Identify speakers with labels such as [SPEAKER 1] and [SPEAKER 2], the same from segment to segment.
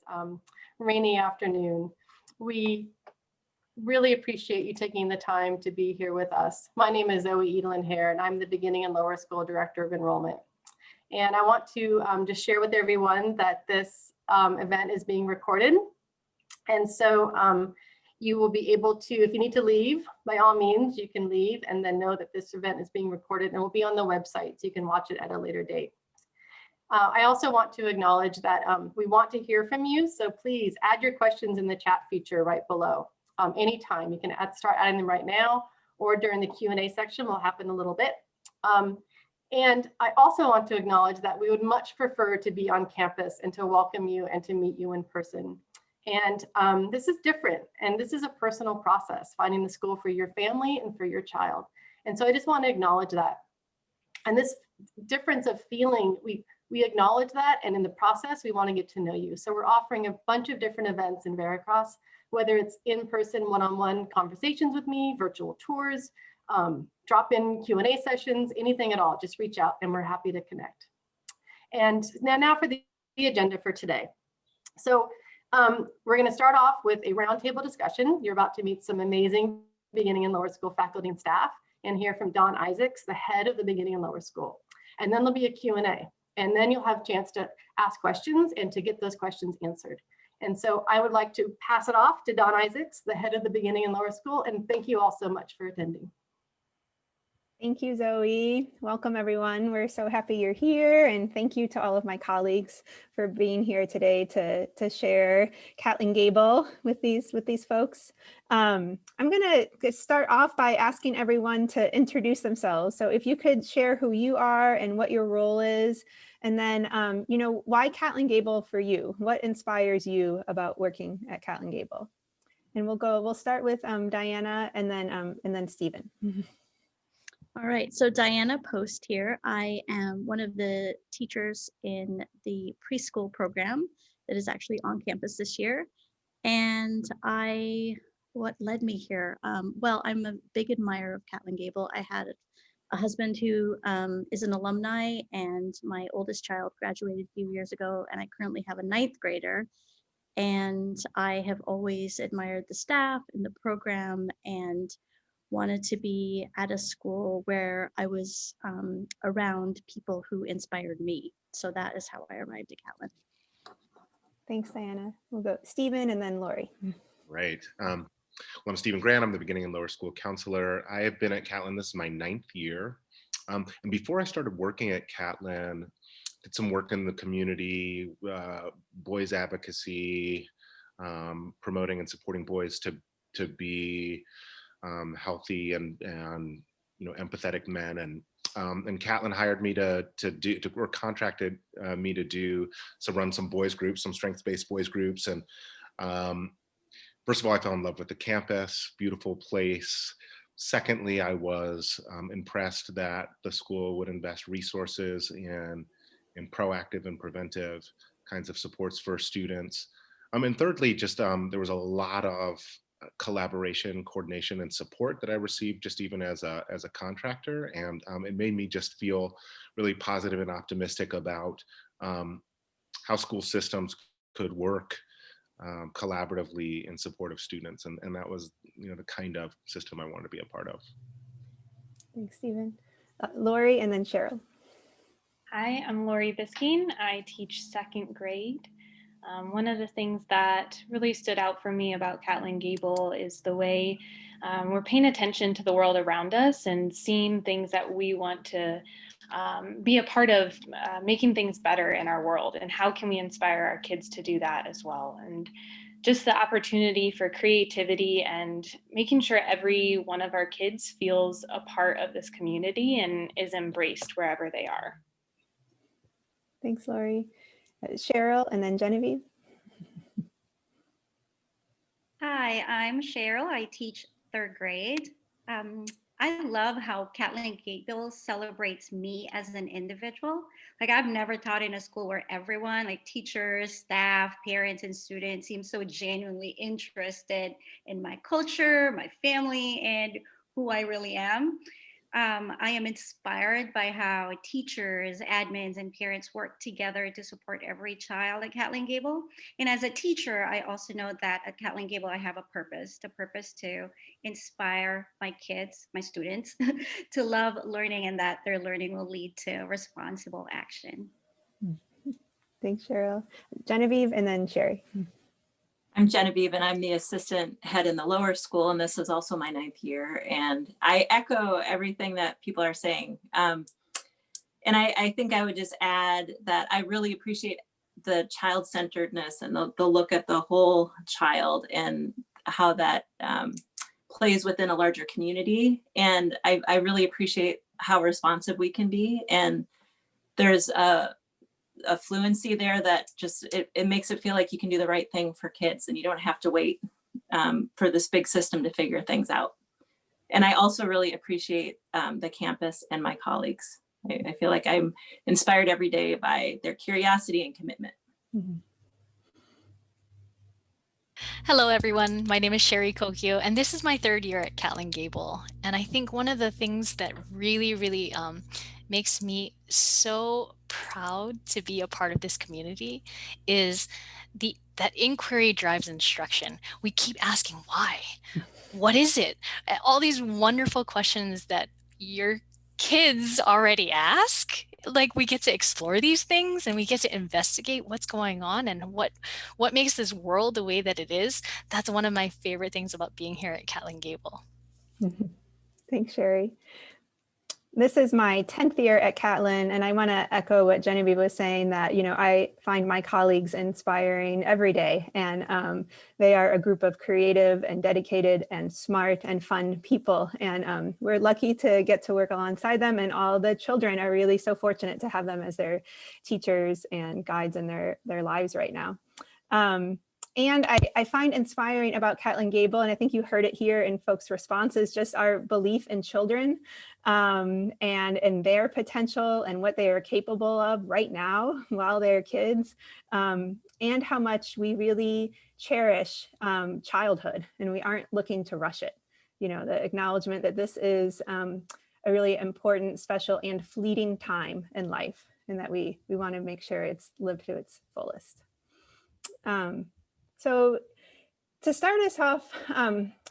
[SPEAKER 1] this rainy afternoon. We really appreciate you taking the time to be here with us. My name is Zoe Edelin Hare, and I'm the Beginning and Lower School Director of Enrollment. And I want to just share with everyone that this event is being recorded. And so you will be able to, if you need to leave, by all means, you can leave, and then know that this event is being recorded and will be on the website, so you can watch it at a later date. I also want to acknowledge that we want to hear from you, so please add your questions in the chat feature right below. Anytime, you can start adding them right now, or during the Q&A section will happen a little bit. And I also want to acknowledge that we would much prefer to be on campus and to welcome you and to meet you in person. And this is different, and this is a personal process, finding the school for your family and for your child. And so I just want to acknowledge that. And this difference of feeling, we acknowledge that, and in the process, we want to get to know you. So we're offering a bunch of different events in Veracruz, whether it's in-person one-on-one conversations with me, virtual tours, drop-in Q&A sessions, anything at all, just reach out and we're happy to connect. And now for the agenda for today. So we're going to start off with a roundtable discussion. You're about to meet some amazing beginning and lower school faculty and staff and hear from Don Isaacs, the head of the beginning and lower school. And then there'll be a Q&A. And then you'll have a chance to ask questions and to get those questions answered. And so I would like to pass it off to Don Isaacs, the head of the beginning and lower school. And thank you all so much for attending.
[SPEAKER 2] Thank you, Zoe. Welcome, everyone. We're so happy you're here. And thank you to all of my colleagues for being here today to share Catlin Gable with these folks. I'm going to start off by asking everyone to introduce themselves. So if you could share who you are and what your role is, and then, you know, why Catlin Gable for you? What inspires you about working at Catlin Gable? And we'll start with Diana and then Stephen.
[SPEAKER 3] All right, so Diana Post here. I am one of the teachers in the preschool program that is actually on campus this year. And what led me here? Well, I'm a big admirer of Catlin Gable. I had a husband who is an alumni, and my oldest child graduated a few years ago, and I currently have a 9th grader. And I have always admired the staff and the program and wanted to be at a school where I was around people who inspired me. So that is how I arrived at Catlin.
[SPEAKER 2] Thanks, Diana. We'll go Stephen and then Laurie.
[SPEAKER 4] Right. Well, I'm Stephen Grant. I'm the beginning and lower school counselor. I have been at Catlin. This is my 9th year. And before I started working at Catlin, did some work in the community, boys advocacy, promoting and supporting boys to be healthy and you know, empathetic men, and Catlin hired me or contracted me to run some boys groups, some strengths-based boys groups. And first of all, I fell in love with the campus, beautiful place. Secondly, I was impressed that the school would invest resources in proactive and preventive kinds of supports for students. And thirdly, just there was a lot of collaboration, coordination, and support that I received just even as a contractor, and it made me just feel really positive and optimistic about how school systems could work collaboratively in support of students, and that was, you know, the kind of system I wanted to be a part of.
[SPEAKER 2] Thanks, Stephen. Laurie and then Cheryl.
[SPEAKER 5] Hi, I'm Laurie Biskin. I teach 2nd grade. One of the things that really stood out for me about Catlin Gable is the way we're paying attention to the world around us and seeing things that we want to be a part of, making things better in our world, and how can we inspire our kids to do that as well. And just the opportunity for creativity and making sure every one of our kids feels a part of this community and is embraced wherever they are.
[SPEAKER 2] Thanks, Laurie. Cheryl and then Genevieve.
[SPEAKER 6] Hi, I'm Cheryl. I teach 3rd grade. I love how Catlin Gable celebrates me as an individual. Like, I've never taught in a school where everyone, like teachers, staff, parents, and students, seem so genuinely interested in my culture, my family, and who I really am. I am inspired by how teachers, admins, and parents work together to support every child at Catlin Gable. And as a teacher, I also know that at Catlin Gable, I have a purpose, the purpose to inspire my kids, my students, to love learning and that their learning will lead to responsible action.
[SPEAKER 2] Thanks, Cheryl. Genevieve, and then Sherry.
[SPEAKER 7] I'm Genevieve, and I'm the assistant head in the lower school, and this is also my 9th year. And I echo everything that people are saying. And I think I would just add that I really appreciate the child-centeredness and the look at the whole child and how that plays within a larger community. And I really appreciate how responsive we can be. And there's a fluency there that just, it makes it feel like you can do the right thing for kids and you don't have to wait for this big system to figure things out. And I also really appreciate the campus and my colleagues. I feel like I'm inspired every day by their curiosity and commitment.
[SPEAKER 2] Mm-hmm.
[SPEAKER 8] Hello, everyone. My name is Sherry Cocchio, and this is my 3rd year at Catlin Gable. And I think one of the things that really makes me so proud to be a part of this community is that inquiry drives instruction. We keep asking why. What is it? All these wonderful questions that your kids already ask. Like, we get to explore these things and we get to investigate what's going on and what makes this world the way that it is. That's one of my favorite things about being here at Catlin Gable.
[SPEAKER 2] Thanks, Sherry. This is my 10th year at Catlin, and I want to echo what Genevieve was saying, that, you know, I find my colleagues inspiring every day, and they are a group of creative and dedicated and smart and fun people, and we're lucky to get to work alongside them, and all the children are really so fortunate to have them as their teachers and guides in their lives right now. And I find inspiring about Catlin Gable, and I think you heard it here in folks' responses, just our belief in children and in their potential and what they are capable of right now while they're kids, and how much we really cherish childhood and we aren't looking to rush it. You know, the acknowledgement that this is a really important, special, and fleeting time in life, and that we want to make sure it's lived to its fullest. So to start us off,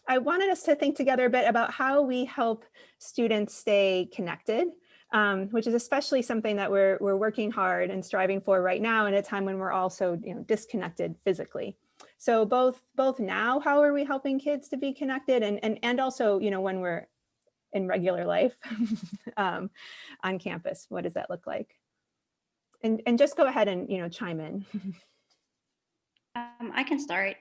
[SPEAKER 2] I wanted us to think together a bit about how we help students stay connected, which is especially something that we're working hard and striving for right now in a time when we're also, you know, disconnected physically. So both now, how are we helping kids to be connected, and also, you know, when we're in regular life on campus, what does that look like? And just go ahead and, you know, chime in.
[SPEAKER 6] I can start.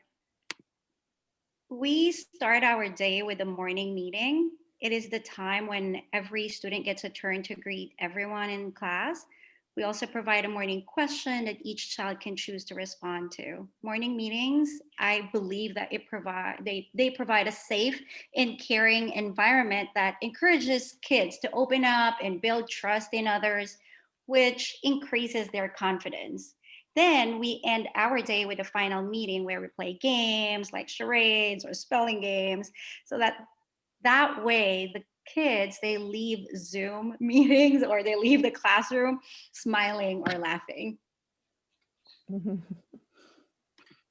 [SPEAKER 6] We start our day with a morning meeting. It is the time when every student gets a turn to greet everyone in class. We also provide a morning question that each child can choose to respond to. Morning meetings, I believe that they provide a safe and caring environment that encourages kids to open up and build trust in others, which increases their confidence. Then we end our day with a final meeting where we play games like charades or spelling games, so that way the kids, they leave Zoom meetings or they leave the classroom smiling or laughing.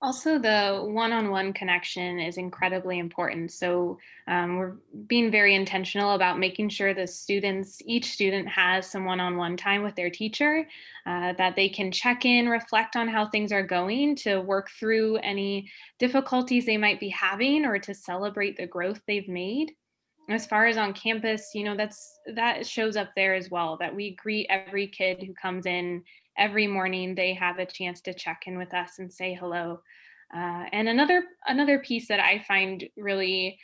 [SPEAKER 5] Also, the one-on-one connection is incredibly important. So we're being very intentional about making sure each student has some one-on-one time with their teacher, that they can check in, reflect on how things are going, to work through any difficulties they might be having, or to celebrate the growth they've made. As far as on campus, you know, that shows up there as well, that we greet every kid who comes in every morning. They have a chance to check in with us and say hello. And another piece that I find really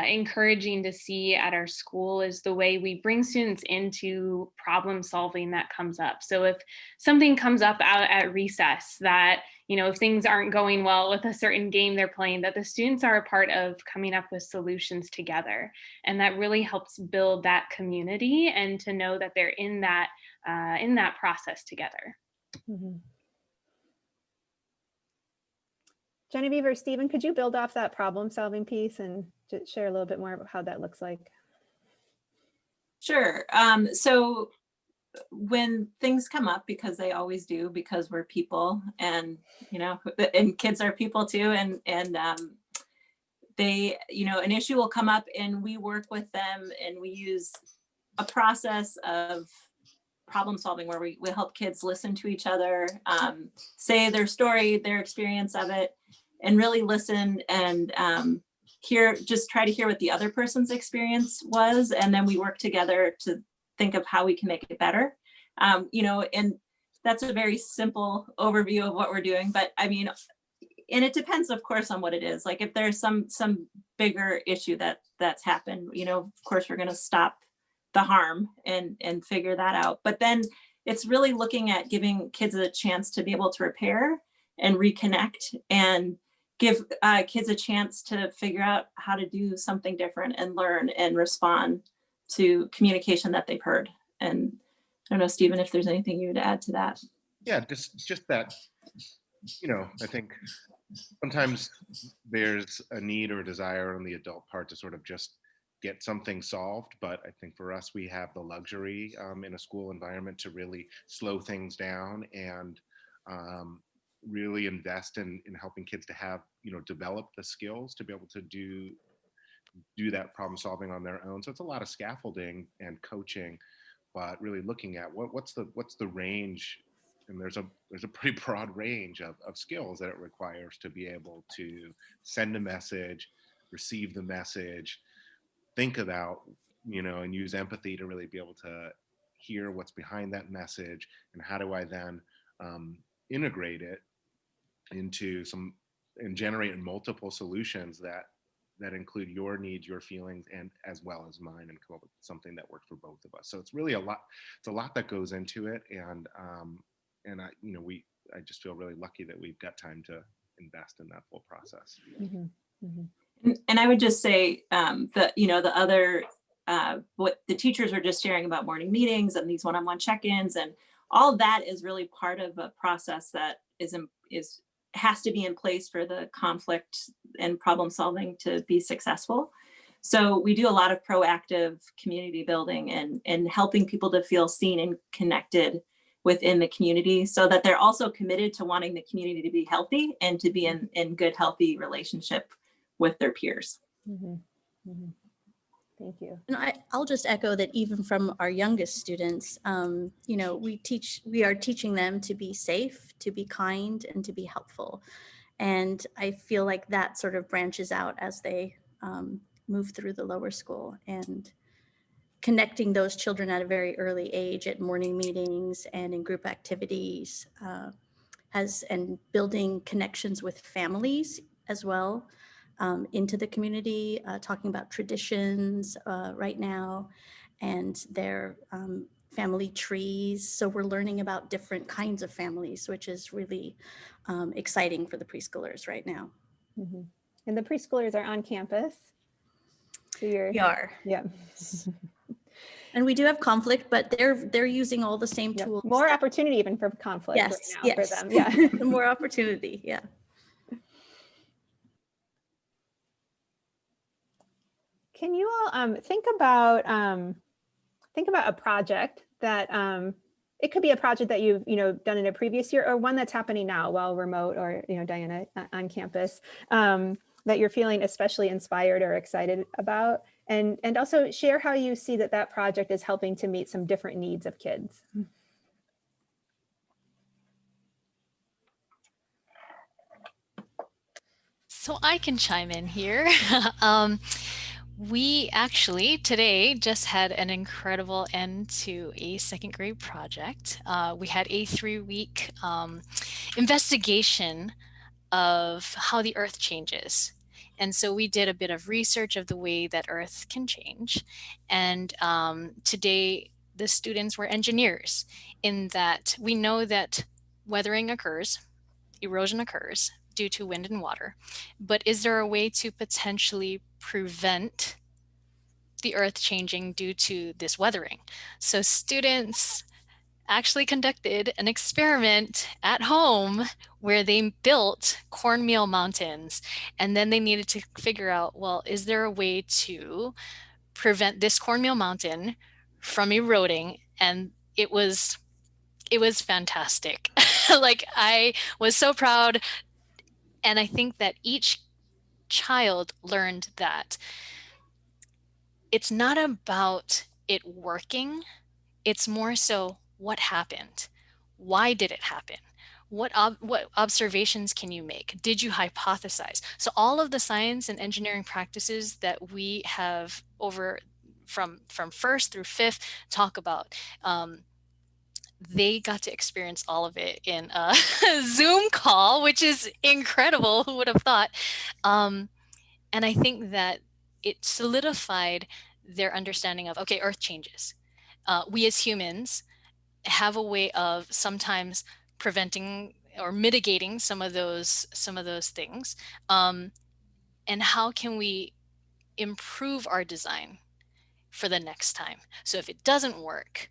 [SPEAKER 5] encouraging to see at our school is the way we bring students into problem solving that comes up. So if something comes up out at recess, that, you know, if things aren't going well with a certain game they're playing, that the students are a part of coming up with solutions together. And that really helps build that community and to know that they're in that process together.
[SPEAKER 2] Mm-hmm. Genevieve or Stephen, could you build off that problem solving piece and just share a little bit more about how that looks like?
[SPEAKER 7] Sure. So when things come up, because they always do, because we're people, and and kids are people too, and they, an issue will come up, and we work with them, and we use a process of problem solving where we help kids listen to each other, say their story, their experience of it, and really listen and try to hear what the other person's experience was, and then we work together to think of how we can make it better. And that's a very simple overview of what we're doing, but I mean, and it depends, of course, on what it is. Like if there's some bigger issue that's happened, of course, we're going to stop the harm and figure that out. But then it's really looking at giving kids a chance to be able to repair and reconnect, and give kids a chance to figure out how to do something different and learn and respond to communication that they've heard. And I don't know, Stephen, if there's anything you would add to that.
[SPEAKER 4] Yeah, just that, I think sometimes there's a need or a desire on the adult part to sort of just get something solved. But I think for us, we have the luxury in a school environment to really slow things down and really invest in helping kids to have, develop the skills to be able to do that problem solving on their own. So it's a lot of scaffolding and coaching, but really looking at what's the range. And there's a pretty broad range of skills that it requires to be able to send a message, receive the message, think about, and use empathy to really be able to hear what's behind that message, and how do I then integrate it into and generate multiple solutions that include your needs, your feelings, and as well as mine, and come up with something that works for both of us. So it's really a lot that goes into it, and I just feel really lucky that we've got time to invest in that full process.
[SPEAKER 2] Mm-hmm. Mm-hmm.
[SPEAKER 7] And I would just say that, the other, what the teachers were just sharing about morning meetings and these one-on-one check-ins, and all of that is really part of a process that has to be in place for the conflict and problem solving to be successful. So we do a lot of proactive community building and helping people to feel seen and connected within the community, so that they're also committed to wanting the community to be healthy and to be in good, healthy relationship with their peers.
[SPEAKER 2] Mm-hmm. Mm-hmm. Thank you.
[SPEAKER 3] And I'll just echo that even from our youngest students, we are teaching them to be safe, to be kind, and to be helpful. And I feel like that sort of branches out as they move through the lower school, and connecting those children at a very early age at morning meetings and in group activities, and building connections with families as well. Into the community, talking about traditions right now and their family trees. So we're learning about different kinds of families, which is really exciting for the preschoolers right now.
[SPEAKER 2] Mm-hmm. And the preschoolers are on campus. So
[SPEAKER 3] We are.
[SPEAKER 2] Yeah.
[SPEAKER 3] And we do have conflict, but they're using all the same tools.
[SPEAKER 2] More opportunity even for conflict right now for them. Yeah.
[SPEAKER 3] More opportunity. Yeah.
[SPEAKER 2] Can you all think about a project that it could be a project that you've done in a previous year, or one that's happening now while remote, or Diana on campus, that you're feeling especially inspired or excited about, and also share how you see that project is helping to meet some different needs of kids.
[SPEAKER 8] So I can chime in here. We actually today just had an incredible end to a second grade project. We had a 3-week investigation of how the earth changes. And so we did a bit of research of the way that earth can change. And today the students were engineers, in that we know that weathering occurs, erosion occurs due to wind and water, but is there a way to potentially prevent the earth changing due to this weathering? So students actually conducted an experiment at home where they built cornmeal mountains, and then they needed to figure out, well, is there a way to prevent this cornmeal mountain from eroding, and it was fantastic. Like, I was so proud, and I think that each child learned that it's not about it working, it's more so what happened. Why did it happen? What observations can you make? Did you hypothesize? So all of the science and engineering practices that we have over from first through fifth talk about, they got to experience all of it in a Zoom call, which is incredible. Who would have thought? And I think that it solidified their understanding of, okay, Earth changes. We as humans have a way of sometimes preventing or mitigating some of those things. And how can we improve our design for the next time? So if it doesn't work,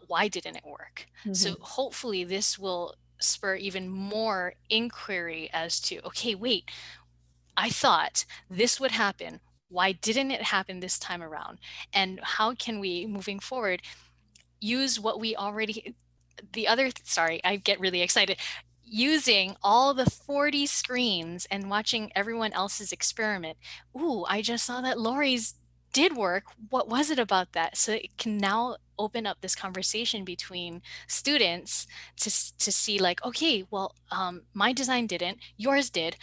[SPEAKER 8] why didn't it work? So hopefully this will spur even more inquiry as to, okay, wait, I thought this would happen. Why didn't it happen this time around? And how can we, moving forward, use what we already, sorry, I get really excited. Using all the 40 screens and watching everyone else's experiment. Ooh, I just saw that Laurie's did work. What was it about that? So it can now open up this conversation between students to see, like, okay, well, my design didn't, yours did.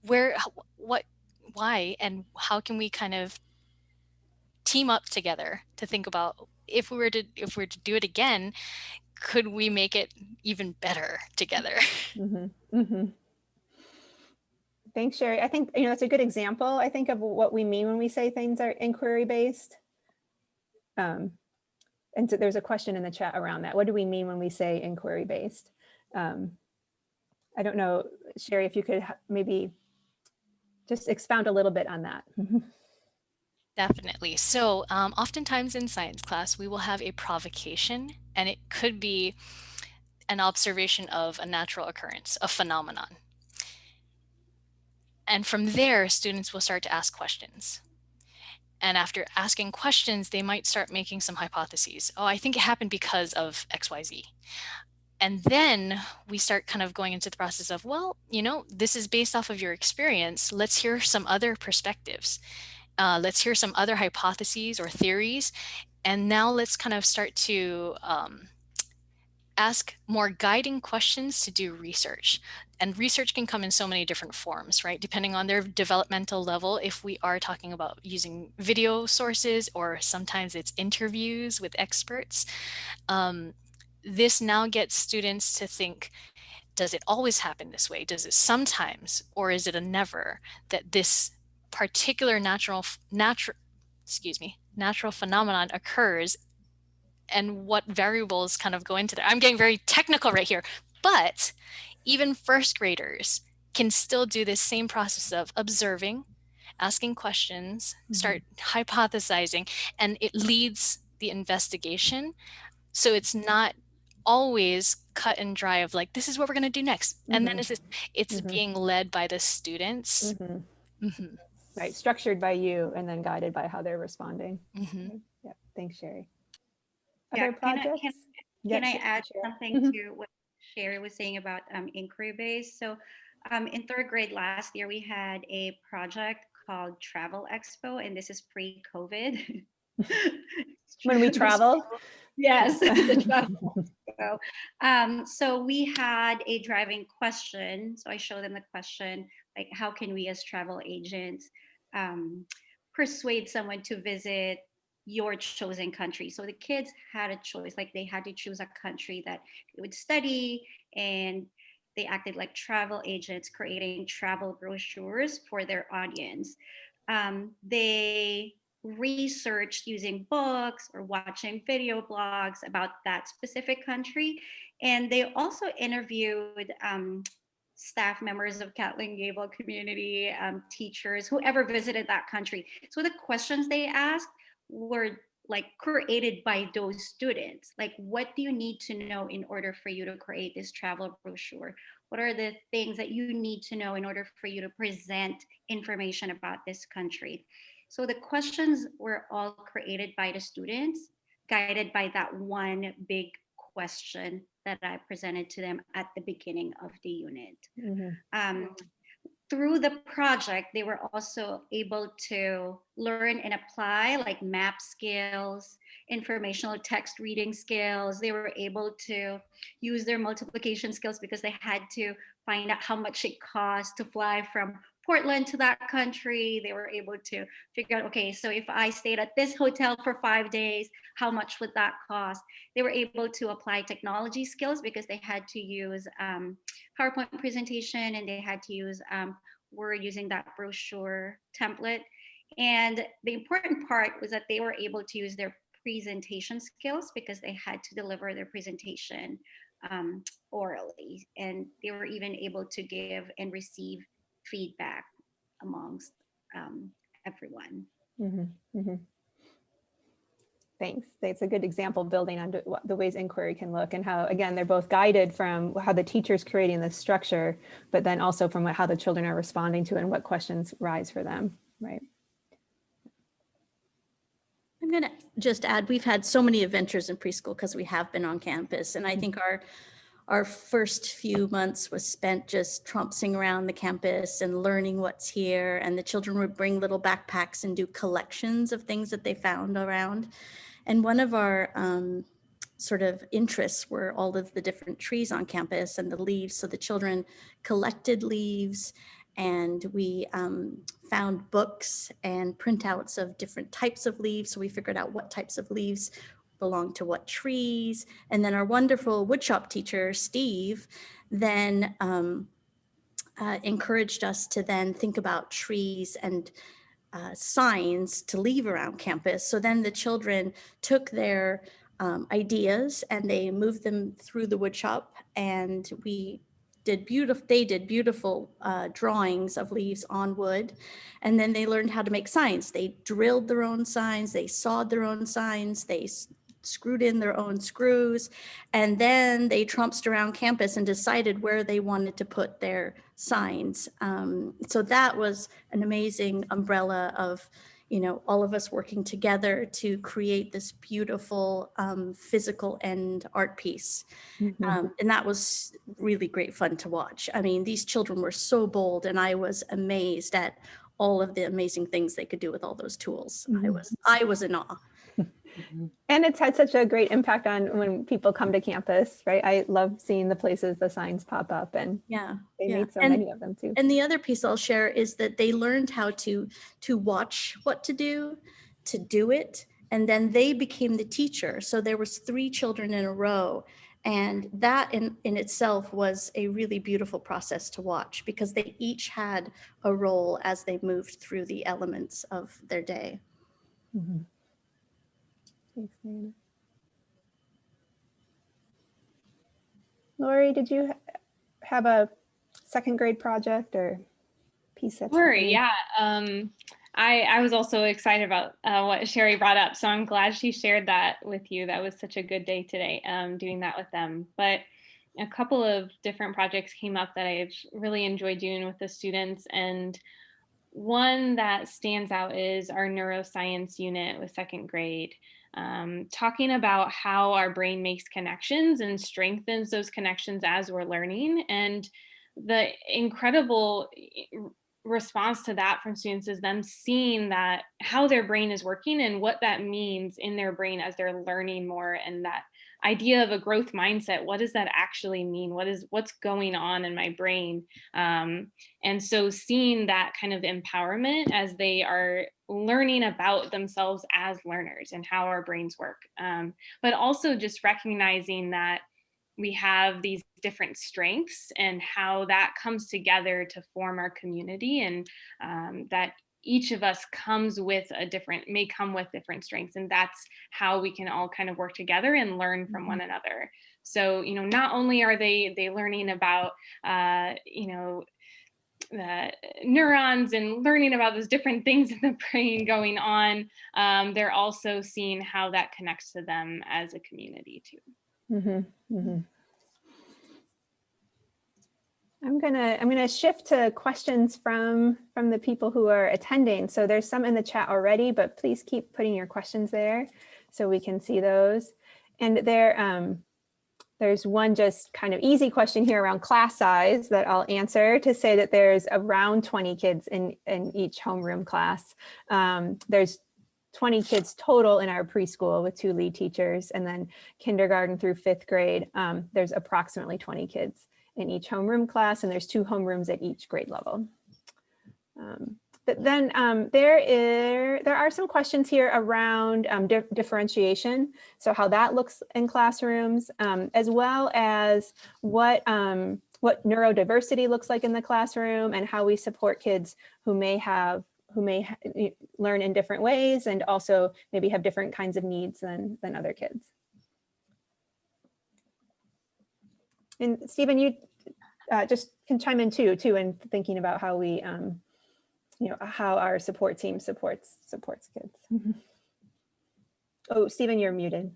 [SPEAKER 8] Where, what, why, and how can we kind of team up together to think about, if we were to do it again, could we make it even better together?
[SPEAKER 2] Thanks, Sherry. I think, that's a good example, I think, of what we mean when we say things are inquiry-based. And so there's a question in the chat around that. What do we mean when we say inquiry-based? I don't know, Sherry, if you could maybe just expound a little bit on that.
[SPEAKER 8] Definitely. So oftentimes in science class, we will have a provocation, and it could be an observation of a natural occurrence, a phenomenon. And from there, students will start to ask questions. And after asking questions, they might start making some hypotheses. Oh, I think it happened because of XYZ. And then we start kind of going into the process of, well, this is based off of your experience. Let's hear some other perspectives. Let's hear some other hypotheses or theories. And now let's kind of start to ask more guiding questions to do research. And research can come in so many different forms, right? Depending on their developmental level, if we are talking about using video sources, or sometimes it's interviews with experts. This now gets students to think, does it always happen this way? Does it sometimes, or is it a never, that this particular natural phenomenon occurs, and what variables kind of go into that? I'm getting very technical right here, but even first graders can still do this same process of observing, asking questions, start hypothesizing, and it leads the investigation. So it's not always cut and dry of like, this is what we're going to do next. And then it's being led by the students.
[SPEAKER 2] Right, structured by you and then guided by how they're responding. Yeah, thanks, Sherry. Other projects?
[SPEAKER 6] Can I add something to what Sherry was saying about inquiry-based? So in third grade last year, we had a project called Travel Expo, and this is pre-COVID.
[SPEAKER 2] When we travel?
[SPEAKER 6] Yes. The travel expo. So we had a driving question. So I showed them the question, like, how can we as travel agents persuade someone to visit your chosen country? So the kids had a choice, like they had to choose a country that they would study, and they acted like travel agents, creating travel brochures for their audience. They researched using books or watching video blogs about that specific country. And they also interviewed staff members of Catlin Gable community, teachers, whoever visited that country. So the questions they asked were like created by those students. Like, what do you need to know in order for you to create this travel brochure? What are the things that you need to know in order for you to present information about this country? So the questions were all created by the students, guided by that one big question that I presented to them at the beginning of the unit. Through the project, they were also able to learn and apply like map skills, informational text reading skills. They were able to use their multiplication skills because they had to find out how much it cost to fly from Portland to that country. They were able to figure out, okay, so if I stayed at this hotel for 5 days, how much would that cost? They were able to apply technology skills because they had to use PowerPoint presentation, and they had to use Word using that brochure template. And the important part was that they were able to use their presentation skills because they had to deliver their presentation orally. And they were even able to give and receive feedback amongst everyone.
[SPEAKER 2] Thanks. That's a good example, building on the ways inquiry can look, and how, again, they're both guided from how the teacher's creating the structure, but then also from how the children are responding to it and what questions rise for them, right?
[SPEAKER 3] I'm going to just add, we've had so many adventures in preschool because we have been on campus. And I think our first few months was spent just trompsing around the campus and learning what's here. And the children would bring little backpacks and do collections of things that they found around. And one of our sort of interests were all of the different trees on campus and the leaves. So the children collected leaves, and we found books and printouts of different types of leaves. So we figured out what types of leaves belong to what trees. And then our wonderful woodshop teacher, Steve, then encouraged us to then think about trees and signs to leave around campus. So then the children took their ideas and they moved them through the woodshop, and they did beautiful drawings of leaves on wood. And then they learned how to make signs. They drilled their own signs, they sawed their own signs, they screwed in their own screws, and then they trompsed around campus and decided where they wanted to put their signs. So that was an amazing umbrella of, all of us working together to create this beautiful physical and art piece. And that was really great fun to watch. I mean, these children were so bold, and I was amazed at all of the amazing things they could do with all those tools. I was in awe.
[SPEAKER 2] And it's had such a great impact on when people come to campus, right? I love seeing the places the signs pop up, and they made so many of them too.
[SPEAKER 3] And the other piece I'll share is that they learned how to watch what to do it, and then they became the teacher. So there was 3 children in a row, and that in itself was a really beautiful process to watch, because they each had a role as they moved through the elements of their day.
[SPEAKER 2] Thanks, Diana. Laurie, did you have a second grade project or piece that?
[SPEAKER 5] Sure, yeah. I was also excited about what Sherry brought up, so I'm glad she shared that with you. That was such a good day today, doing that with them. But a couple of different projects came up that I've really enjoyed doing with the students, and one that stands out is our neuroscience unit with second grade. Talking about how our brain makes connections and strengthens those connections as we're learning. And the incredible response to that from students is them seeing that how their brain is working and what that means in their brain as they're learning more, and that idea of a growth mindset. What does that actually mean? What's going on in my brain? And so seeing that kind of empowerment as they are learning about themselves as learners and how our brains work, but also just recognizing that we have these different strengths and how that comes together to form our community, and that each of us may come with different strengths, and that's how we can all kind of work together and learn from one another. So, not only are they learning about, the neurons and learning about those different things in the brain going on, they're also seeing how that connects to them as a community too.
[SPEAKER 2] I'm gonna shift to questions from the people who are attending. So there's some in the chat already, but please keep putting your questions there. so we can see those. And there's one just kind of easy question here around class size that I'll answer, to say that there's around 20 kids in each homeroom class. There's 20 kids total in our preschool with 2 lead teachers, and then kindergarten through 5th grade, there's approximately 20 kids in each homeroom class, and there's 2 homerooms at each grade level. But then there are some questions here around differentiation, so how that looks in classrooms, as well as what neurodiversity looks like in the classroom, and how we support kids who may learn in different ways, and also maybe have different kinds of needs than other kids. And Stephen, you just can chime in too in thinking about how we how our support team supports kids. Oh, Stephen, you're muted.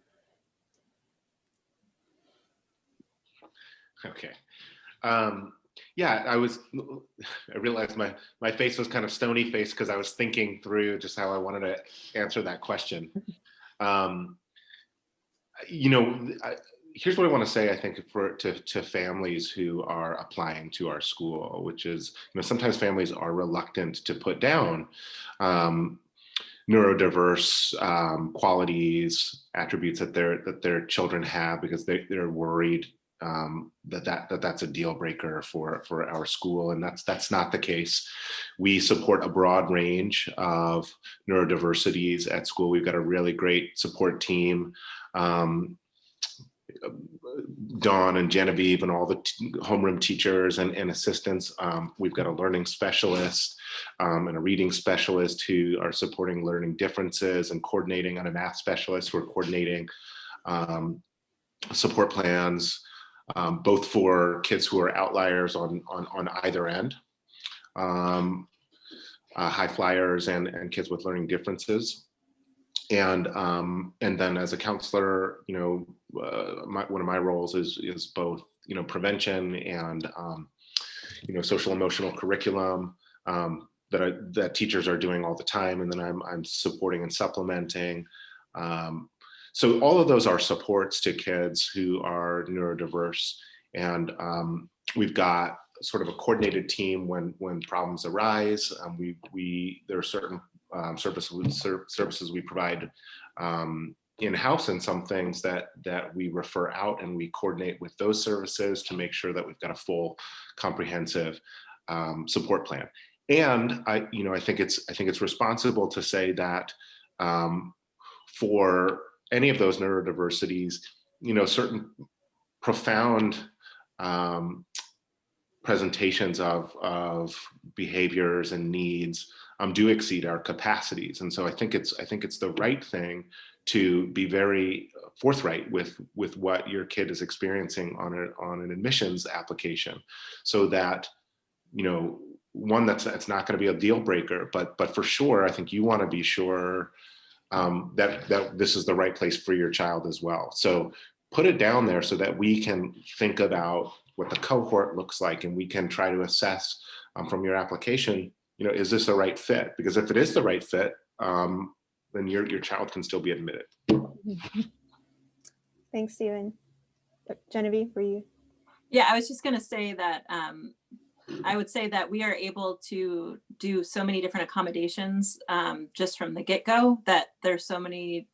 [SPEAKER 4] Okay. Yeah, I realized my face was kind of stony face because I was thinking through just how I wanted to answer that question. Here's what I want to say, I think, to families who are applying to our school, which is, sometimes families are reluctant to put down neurodiverse qualities, attributes that their children have, because they're worried that's a deal breaker for our school, and that's not the case. We support a broad range of neurodiversities at school. We've got a really great support team. Dawn and Genevieve and all the homeroom teachers and assistants. We've got a learning specialist and a reading specialist who are supporting learning differences and coordinating, and a math specialist who are coordinating support plans, both for kids who are outliers on either end, high flyers and kids with learning differences. And then as a counselor, one of my roles is both, prevention and, social emotional curriculum that teachers are doing all the time. And then I'm supporting and supplementing. So all of those are supports to kids who are neurodiverse. And we've got sort of a coordinated team when problems arise. There are certain services we provide in-house, and some things that we refer out, and we coordinate with those services to make sure that we've got a full, comprehensive support plan. And I think it's responsible to say that for any of those neurodiversities, certain profound presentations of behaviors and needs do exceed our capacities. And so I think it's the right thing to be very forthright with what your kid is experiencing on an admissions application, so that, one, that's not going to be a deal breaker, but for sure, I think you want to be sure that this is the right place for your child as well. So put it down there so that we can think about what the cohort looks like, and we can try to assess from your application, is this the right fit? Because if it is the right fit, then your child can still be admitted.
[SPEAKER 2] Thanks, Stephen. Genevieve, for you.
[SPEAKER 7] Yeah, I was just going to say that I would say that we are able to do so many different accommodations just from the get-go, that there's so many,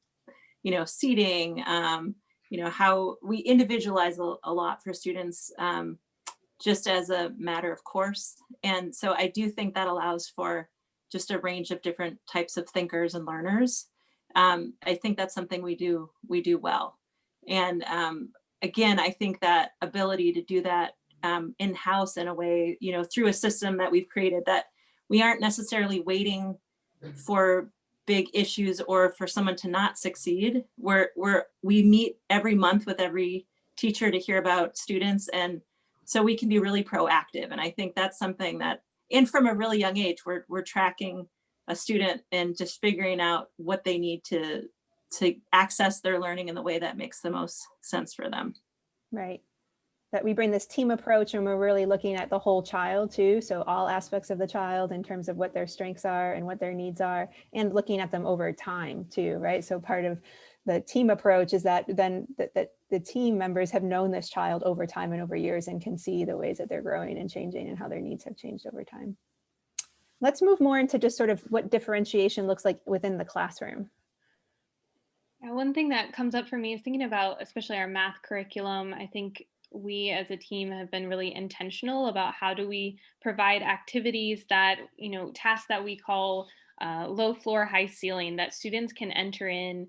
[SPEAKER 7] seating, how we individualize a lot for students just as a matter of course. And so I do think that allows for just a range of different types of thinkers and learners. I think that's something we do well. And again, I think that ability to do that in-house in a way, through a system that we've created, that we aren't necessarily waiting for big issues or for someone to not succeed. We meet every month with every teacher to hear about students, and so we can be really proactive. And I think that's something that, and from a really young age, we're tracking a student and just figuring out what they need to access their learning in the way that makes the most sense for them.
[SPEAKER 2] Right. That we bring this team approach, and we're really looking at the whole child too. So all aspects of the child in terms of what their strengths are and what their needs are, and looking at them over time too, right? So part of the team approach is that then that the team members have known this child over time and over years and can see the ways that they're growing and changing and how their needs have changed over time. Let's move more into just sort of what differentiation looks like within the classroom.
[SPEAKER 5] One thing that comes up for me is thinking about, especially our math curriculum. I think we as a team have been really intentional about how do we provide activities that, tasks that we call low floor, high ceiling, that students can enter in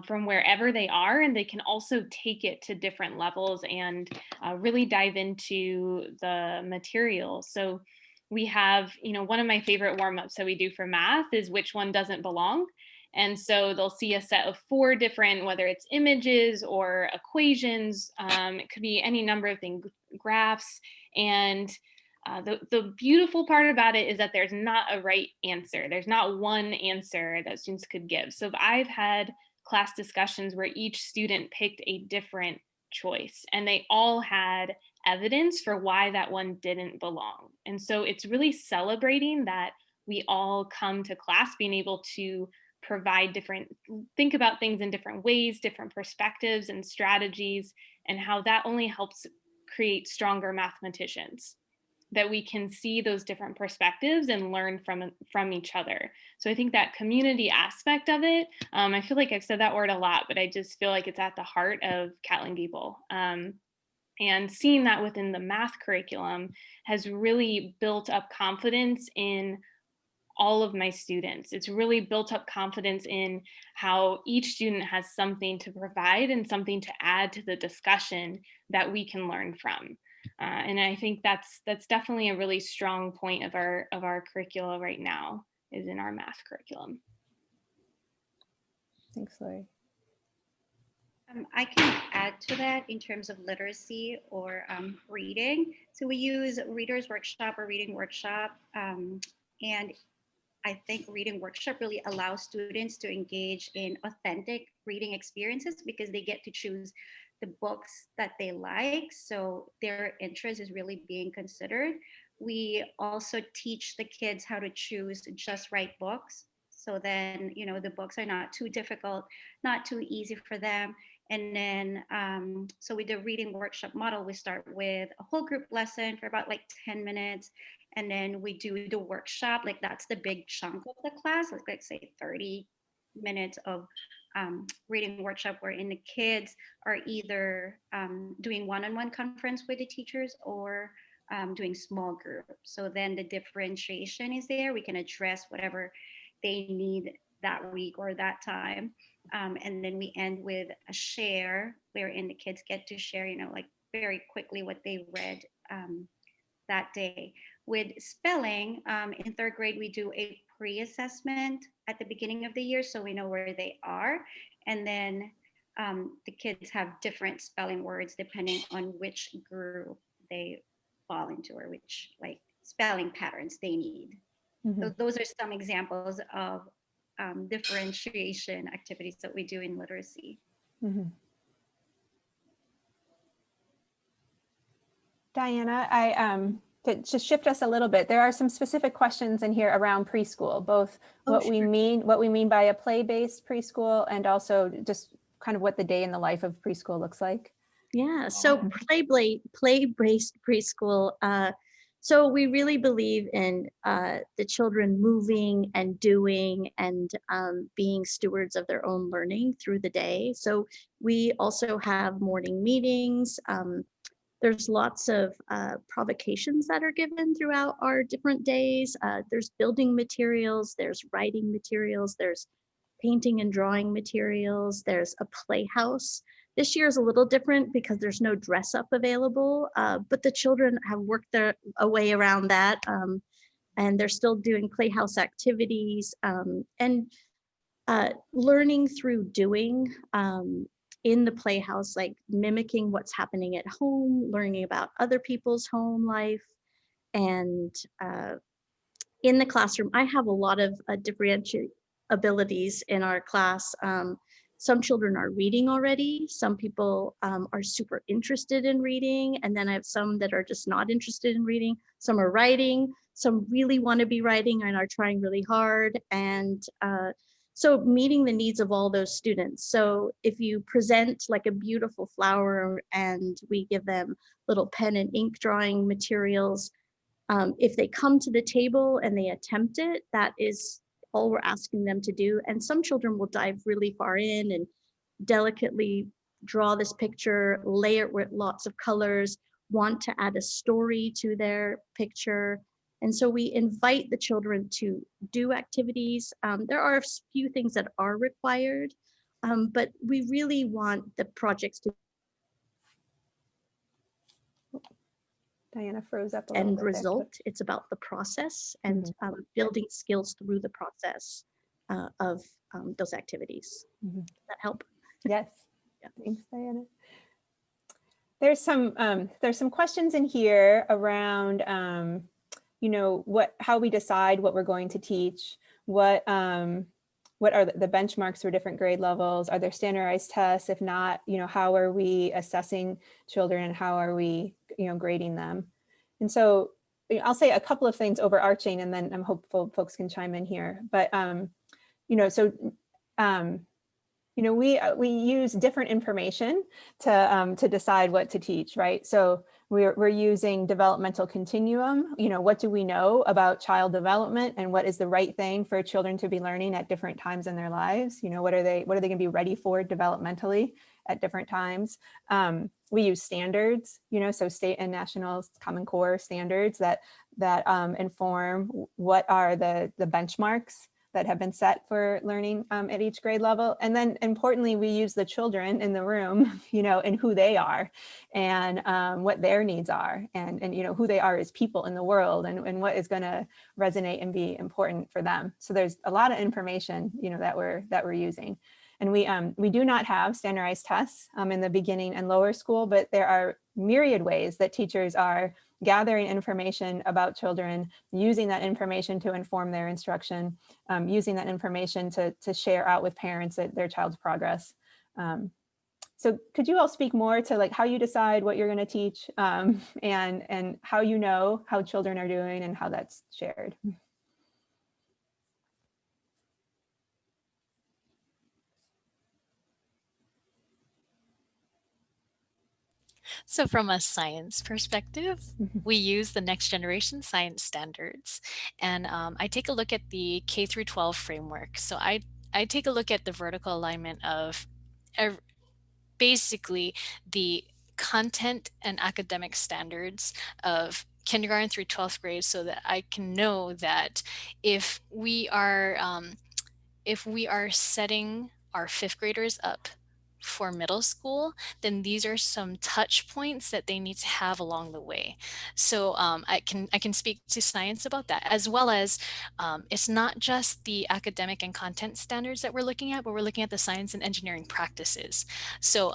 [SPEAKER 5] from wherever they are, and they can also take it to different levels and really dive into the material. So we have, one of my favorite warm-ups that we do for math is which one doesn't belong. And so they'll see a set of 4 different, whether it's images or equations, it could be any number of things, graphs. And the beautiful part about it is that there's not a right answer. There's not one answer that students could give. So I've had class discussions where each student picked a different choice, and they all had evidence for why that one didn't belong. And so it's really celebrating that we all come to class being able to provide think about things in different ways, different perspectives and strategies, and how that only helps create stronger mathematicians, that we can see those different perspectives and learn from each other. So I think that community aspect of it, I feel like I've said that word a lot, but I just feel like it's at the heart of Catlin Gable. And seeing that within the math curriculum has really built up confidence in all of my students. It's really built up confidence in how each student has something to provide and something to add to the discussion that we can learn from. And I think that's definitely a really strong point of our curricula right now, is in our math curriculum.
[SPEAKER 2] Thanks, Laurie.
[SPEAKER 6] I can add to that in terms of literacy or reading. So we use Reader's Workshop or Reading Workshop, and I think Reading Workshop really allows students to engage in authentic reading experiences because they get to choose the books that they like. So their interest is really being considered. We also teach the kids how to choose just right books. So then, the books are not too difficult, not too easy for them. And then, so with the Reading Workshop model, we start with a whole group lesson for about like 10 minutes. And then we do the workshop, like that's the big chunk of the class, like let's say 30 minutes of reading workshop, wherein the kids are either doing one-on-one conference with the teachers or doing small group. So then the differentiation is there. We can address whatever they need that week or that time. And then we end with a share wherein the kids get to share, like very quickly what they read that day. With spelling, in 3rd grade, we do a pre-assessment at the beginning of the year so we know where they are. And then the kids have different spelling words depending on which group they fall into or which spelling patterns they need. Mm-hmm. So those are some examples of differentiation activities that we do in literacy.
[SPEAKER 2] Mm-hmm. Diana, to just shift us a little bit, there are some specific questions in here around preschool, both what we mean by a play-based preschool and also just kind of what the day in the life of preschool looks like.
[SPEAKER 3] Yeah, so play-based preschool. So we really believe in the children moving and doing and being stewards of their own learning through the day. So we also have morning meetings. There's lots of provocations that are given throughout our different days. There's building materials, there's writing materials, there's painting and drawing materials, there's a playhouse. This year is a little different because there's no dress up available, but the children have worked a way around that, and they're still doing playhouse activities and learning through doing. In the playhouse, like mimicking what's happening at home, learning about other people's home life. And in the classroom, I have a lot of differentiated abilities in our class. Some children are reading already. Some people are super interested in reading. And then I have some that are just not interested in reading. Some are writing. Some really want to be writing and are trying really hard. And So meeting the needs of all those students. So if you present like a beautiful flower and we give them little pen and ink drawing materials, if they come to the table and they attempt it, that is all we're asking them to do. And some children will dive really far in and delicately draw this picture, layer it with lots of colors, want to add a story to their picture. And so we invite the children to do activities. There are a few things that are required, but we really want the projects to
[SPEAKER 2] Diana froze up a little
[SPEAKER 3] end
[SPEAKER 2] bit there.
[SPEAKER 3] result. It's about the process and building skills through the process of those activities. Does that help?
[SPEAKER 2] Yes.
[SPEAKER 3] Yeah.
[SPEAKER 2] Thanks, Diana. There's some questions in here around, you know, how we decide what we're going to teach, what are the benchmarks for different grade levels? Are there standardized tests? If not, you know, how are we assessing children and how are we, you know, grading them? And so I'll say a couple of things overarching, and then I'm hopeful folks can chime in here. But you know, so you know, we use different information to decide what to teach, right? So we're using developmental continuum. You know, what do we know about child development and what is the right thing for children to be learning at different times in their lives? You know, what are they going to be ready for developmentally at different times? We use standards, you know, so state and national Common Core standards that inform what are the benchmarks that have been set for learning at each grade level. And then importantly, we use the children in the room, you know, and who they are and what their needs are and, you know, who they are as people in the world and what is going to resonate and be important for them. So there's a lot of information, you know, that we're using. And we do not have standardized tests in the beginning and lower school, but there are myriad ways that teachers are gathering information about children, using that information to inform their instruction, using that information to share out with parents their child's progress. So could you all speak more to like how you decide what you're going to teach and how you know how children are doing and how that's shared?
[SPEAKER 8] So from a science perspective, we use the next generation science standards. And I take a look at the K through 12 framework. So I take a look at the vertical alignment of basically the content and academic standards of kindergarten through 12th grade so that I can know that if we are setting our 5th graders up for middle school, then these are some touch points that they need to have along the way. So I can speak to science about that, as well as it's not just the academic and content standards that we're looking at, but we're looking at the science and engineering practices. So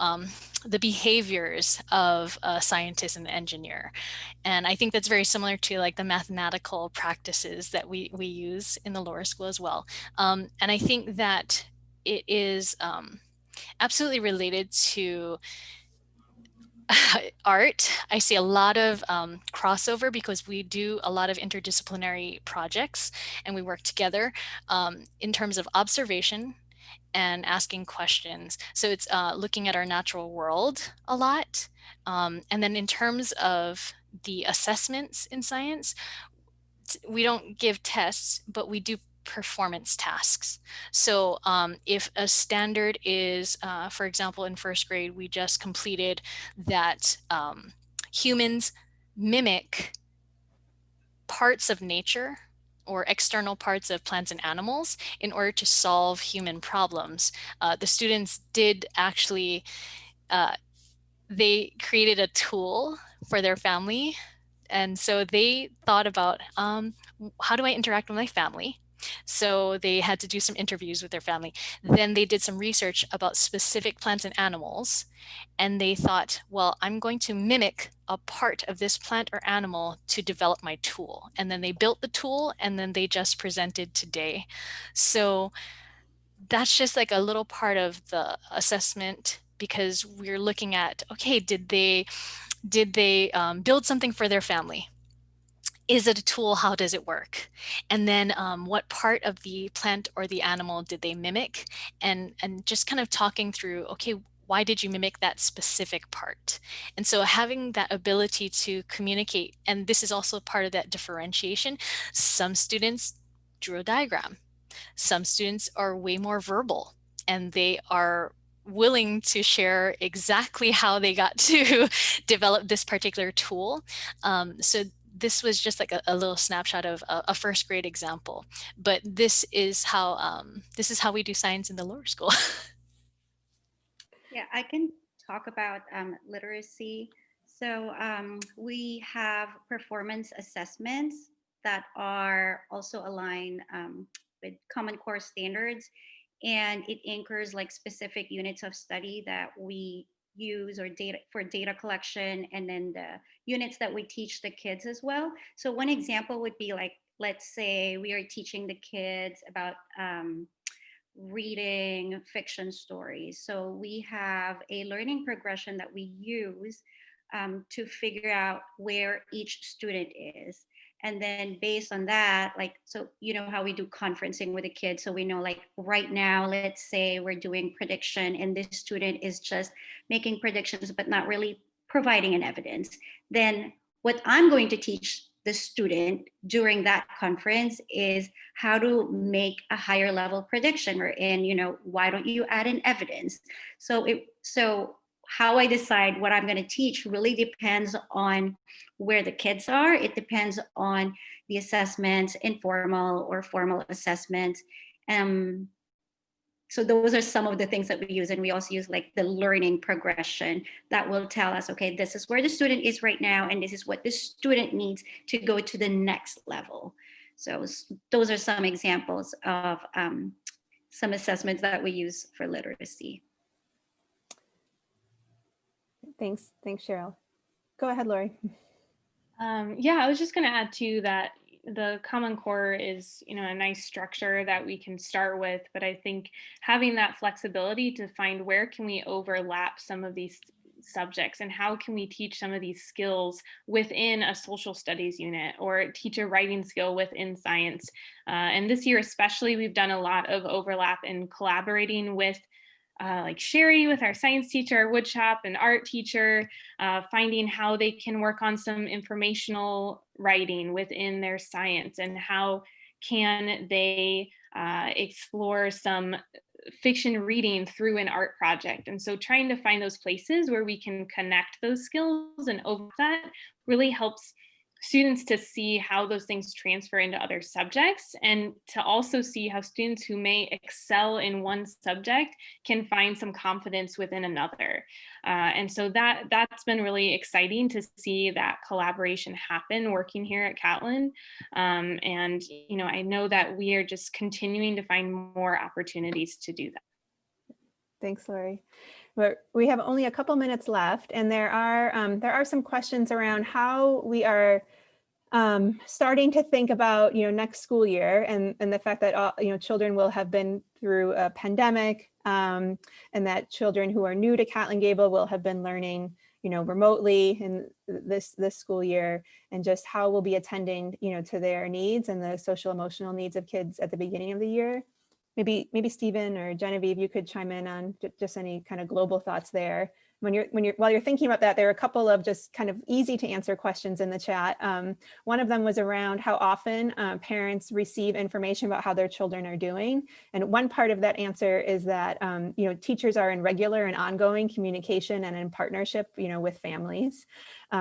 [SPEAKER 8] the behaviors of a scientist and an engineer. And I think that's very similar to like the mathematical practices that we use in the lower school as well. And I think that it is absolutely related to art. I see a lot of crossover because we do a lot of interdisciplinary projects and we work together in terms of observation and asking questions. So it's looking at our natural world a lot. And then in terms of the assessments in science, we don't give tests, but we do performance tasks. So if a standard is, for example, in 1st grade, we just completed that humans mimic parts of nature or external parts of plants and animals in order to solve human problems. The students did actually, they created a tool for their family. And so they thought about how do I interact with my family? So they had to do some interviews with their family. Then they did some research about specific plants and animals. And they thought, well, I'm going to mimic a part of this plant or animal to develop my tool. And then they built the tool and then they just presented today. So that's just like a little part of the assessment because we're looking at, okay, did they build something for their family? Is it a tool? How does it work? And then what part of the plant or the animal did they mimic? And just kind of talking through, okay, why did you mimic that specific part? And so having that ability to communicate, and this is also part of that differentiation. Some students drew a diagram. Some students are way more verbal, and they are willing to share exactly how they got to develop this particular tool. So this was just like a little snapshot of a first grade example, but this is how we do science in the lower school.
[SPEAKER 6] Yeah, I can talk about literacy. So we have performance assessments that are also aligned with Common Core standards, and it anchors like specific units of study that we use or data for data collection, and then the units that we teach the kids as well. So one example would be like, let's say we are teaching the kids about reading fiction stories. So we have a learning progression that we use to figure out where each student is. And then based on that, like, so you know how we do conferencing with the kids. So we know like right now, let's say we're doing prediction and this student is just making predictions, but not really providing an evidence. Then what I'm going to teach the student during that conference is how to make a higher level prediction, or in, you know, why don't you add in evidence? So how I decide what I'm going to teach really depends on where the kids are. It depends on the assessments, informal or formal assessments. So those are some of the things that we use. And we also use like the learning progression that will tell us, okay, this is where the student is right now, and this is what the student needs to go to the next level. So those are some examples of some assessments that we use for literacy.
[SPEAKER 2] Thanks, Cheryl. Go ahead, Laurie.
[SPEAKER 5] Yeah, I was just going to add to that. The Common Core is, you know, a nice structure that we can start with, but I think having that flexibility to find where can we overlap some of these subjects and how can we teach some of these skills within a social studies unit or teach a writing skill within science. And this year especially, we've done a lot of overlap in collaborating with like Sherry with our science teacher, our woodshop and art teacher, finding how they can work on some informational writing within their science, and how can they explore some fiction reading through an art project. And so trying to find those places where we can connect those skills and over that really helps students to see how those things transfer into other subjects, and to also see how students who may excel in one subject can find some confidence within another. And so that's been really exciting to see that collaboration happen working here at Catlin. And you know, I know that we are just continuing to find more opportunities to do that.
[SPEAKER 2] Thanks, Laurie. We have only a couple minutes left, and there are some questions around how we are starting to think about, you know, next school year, and the fact that all, you know, children will have been through a pandemic, and that children who are new to Catlin Gable will have been learning, you know, remotely in this school year, and just how we'll be attending, you know, to their needs and the social emotional needs of kids at the beginning of the year. Maybe Stephen or Genevieve, you could chime in on just any kind of global thoughts there. While you're thinking about that, there are a couple of just kind of easy to answer questions in the chat. One of them was around how often parents receive information about how their children are doing. And one part of that answer is that, you know, teachers are in regular and ongoing communication and in partnership, you know, with families.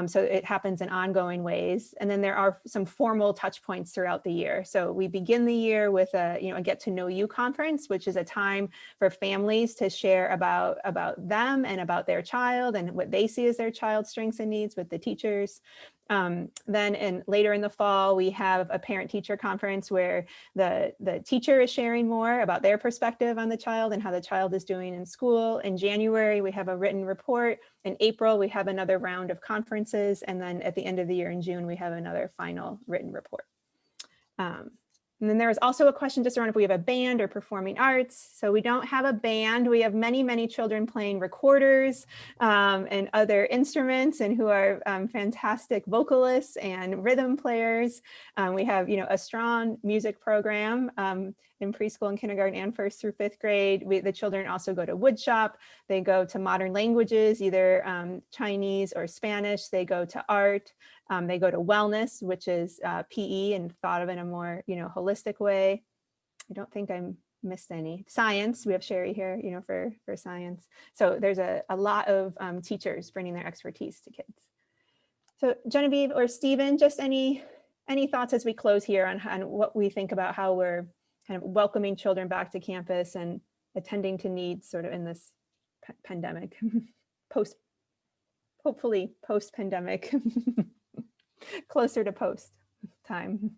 [SPEAKER 2] So it happens in ongoing ways. And then there are some formal touch points throughout the year. So we begin the year with a get to know you conference, which is a time for families to share about them and about their child and what they see as their child's strengths and needs with the teachers. Then later in the fall, we have a parent-teacher conference where the teacher is sharing more about their perspective on the child and how the child is doing in school. In January, we have a written report. In April, we have another round of conferences. And then at the end of the year in June, we have another final written report. And then there was also a question just around if we have a band or performing arts. So we don't have a band. We have many, many children playing recorders and other instruments, and who are fantastic vocalists and rhythm players. We have, a strong music program in preschool and kindergarten and 1st through 5th grade. The children also go to woodshop. They go to modern languages, either Chinese or Spanish. They go to art. They go to wellness, which is PE and thought of in a more, holistic way. I don't think I missed any. Science, we have Sherry here, for science. So there's a lot of teachers bringing their expertise to kids. So Genevieve or Stephen, just any thoughts as we close here on what we think about how we're kind of welcoming children back to campus and attending to needs sort of in this pandemic, hopefully post-pandemic. Closer to post time.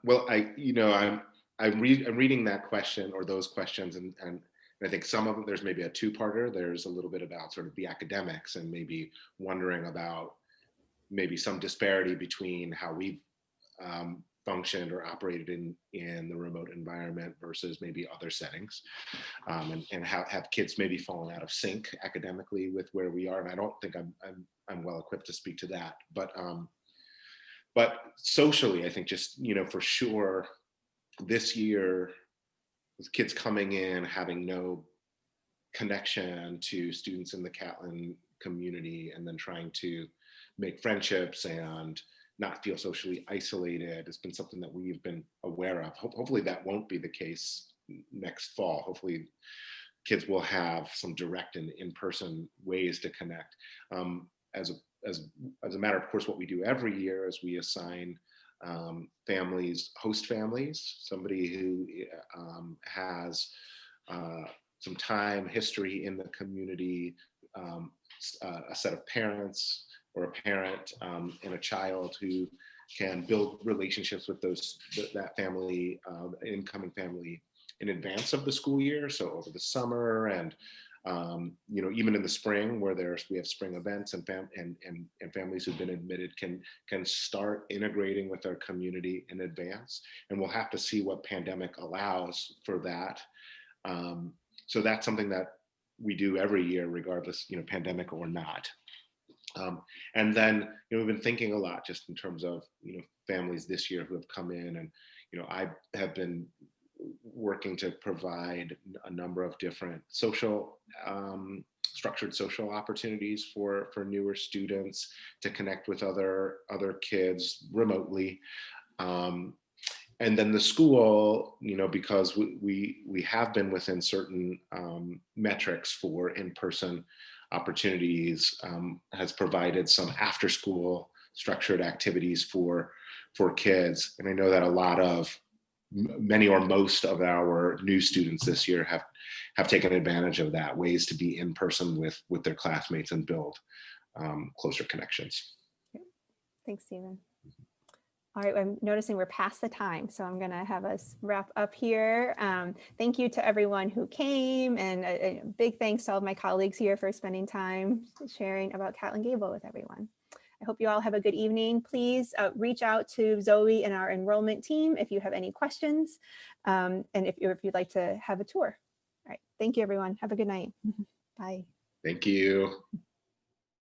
[SPEAKER 4] Well, I'm reading that question or those questions, and I think some of them, there's maybe a two-parter. There's a little bit about sort of the academics and maybe wondering about maybe some disparity between how we've functioned or operated in the remote environment versus maybe other settings, and how have kids maybe fallen out of sync academically with where we are. And I don't think I'm well equipped to speak to that, but socially, I think just, for sure this year, with kids coming in, having no connection to students in the Catlin community, and then trying to make friendships and not feel socially isolated has been something that we've been aware of. Hopefully that won't be the case next fall. Hopefully kids will have some direct and in-person ways to connect. As a matter of course, what we do every year is we assign families, host families, somebody who has some time, history in the community, a set of parents or a parent and a child who can build relationships with that family, incoming family, in advance of the school year. So over the summer and even in the spring, where we have spring events, and families who've been admitted can start integrating with our community in advance. And we'll have to see what pandemic allows for that. So that's something that we do every year, regardless, pandemic or not. And then, we've been thinking a lot just in terms of, families this year who have come in, and, I have been working to provide a number of different structured social opportunities for newer students to connect with other kids remotely. And then the school, because we have been within certain metrics for in-person opportunities, has provided some after-school structured activities for kids. And I know that many or most of our new students this year have taken advantage of that, ways to be in person with their classmates and build closer connections.
[SPEAKER 2] Thanks, Stephen. All right, I'm noticing we're past the time, so I'm going to have us wrap up here. Thank you to everyone who came, and a big thanks to all of my colleagues here for spending time sharing about Catlin Gable with everyone. I hope you all have a good evening. Please reach out to Zoe and our enrollment team if you have any questions, and if you'd like to have a tour. All right, thank you, everyone. Have a good night. Bye.
[SPEAKER 4] Thank you.